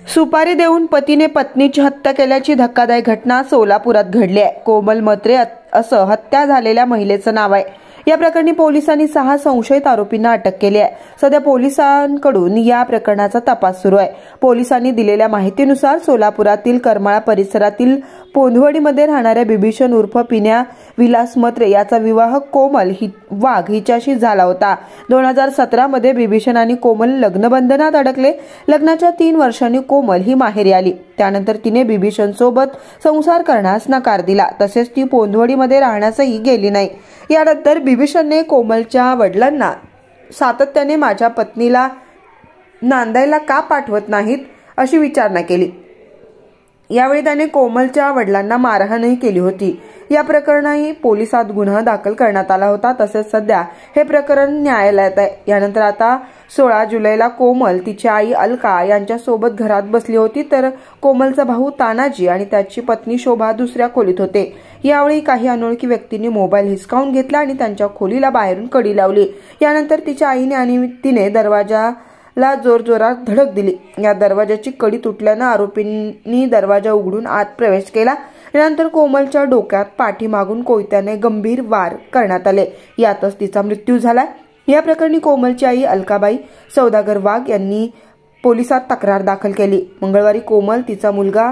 सुपारी देऊन पतीने पत्नीची हत्या केल्याची धक्कादायक घटना सोलापुरात घडली आहे। कोमल म्हात्रे असं हत्या झालेल्या महिलेचं नाव आहे। या प्रकरणी पोलिसांनी 6 संशयित आरोपींना अटक केली आहे। सध्या पोलिसांकडून या प्रकरणाचा तपास सुरू आहे। पोलिसांनी दिलेल्या माहितीनुसार सोलापुरातील करमाळा परिसरातील पोंधवडीमध्ये राहणाऱ्या बिभीषण उर्फ पिन्या विलास म्हात्रे याचा विवाह कोमल वाघ हिच्याशी झाला होता। 2017 मध्ये बिभीषण आणि कोमल लग्नबंधनात अडकले। लग्नाच्या 3 वर्षांनी कोमल ही माहेरी आली। त्यानंतर तिने बिभीषण सोबत संसार करण्यास नकार दिला, तसेच ती पोंधवडीमध्ये राहण्यासही गेली नाही। यानंतर बिभीषणने कोमलच्या वडिलांना सातत्याने माझ्या पत्नीला नांदायला का पाठवत नाहीत अशी विचारणा केली। यावेळी त्याने कोमलच्या वडिलांना मारहाणही केली होती। या प्रकरणाही पोलिसात गुन्हा दाखल करण्यात आला होता। तसेच सध्या हे प्रकरण न्यायालयात आहे। यानंतर आता 16 जुलैला कोमल तिची आई अलका यांच्यासोबत घरात बसली होती, तर कोमलचा भाऊ तानाजी आणि त्याची पत्नी शोभा दुसऱ्या खोलीत होते। यावेळी काही अनोळखी व्यक्तींनी मोबाईल हिसकावून घेतला आणि त्यांच्या खोलीला बाहेरून कडी लावली। यानंतर तिच्या आईने आणि तिने दरवाजाला जोरजोरात धडक दिली। या दरवाजाची कडी तुटल्यानं आरोपींनी दरवाजा उघडून आत प्रवेश केला। यानंतर कोमलच्या डोक्यात पाठीमागून कोयत्याने गंभीर वार करण्यात आले। यातच तिचा मृत्यू झाला। या प्रकरणी कोमलची आई अलकाबाई सौदागर वाघ यांनी पोलिसात तक्रार दाखल केली। मंगळवारी कोमल, तिचा मुलगा,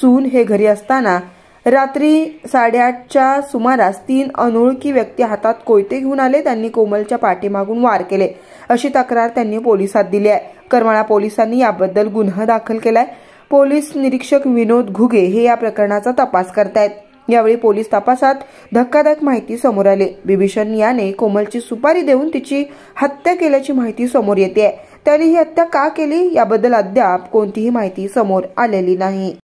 सून हे घरी असताना रात्री 8:30च्या सुमारास 3 अनोळखी व्यक्ती हातात कोयते घेऊन आले। त्यांनी कोमलच्या पाठीमागून वार केले, अशी तक्रार त्यांनी पोलिसात दिली आहे। करमाळा पोलिसांनी याबद्दल गुन्हा दाखल केलाय। पोलीस निरीक्षक विनोद घुगे हे या प्रकरणाचा तपास करतायत। यावेळी पोलीस तपासात धक्कादायक माहिती समोर आली। बिभीषण याने कोमलची सुपारी देऊन तिची हत्या केल्याची माहिती समोर येते। त्याने ही हत्या का केली याबद्दल अद्याप कोणतीही माहिती समोर आलेली नाही।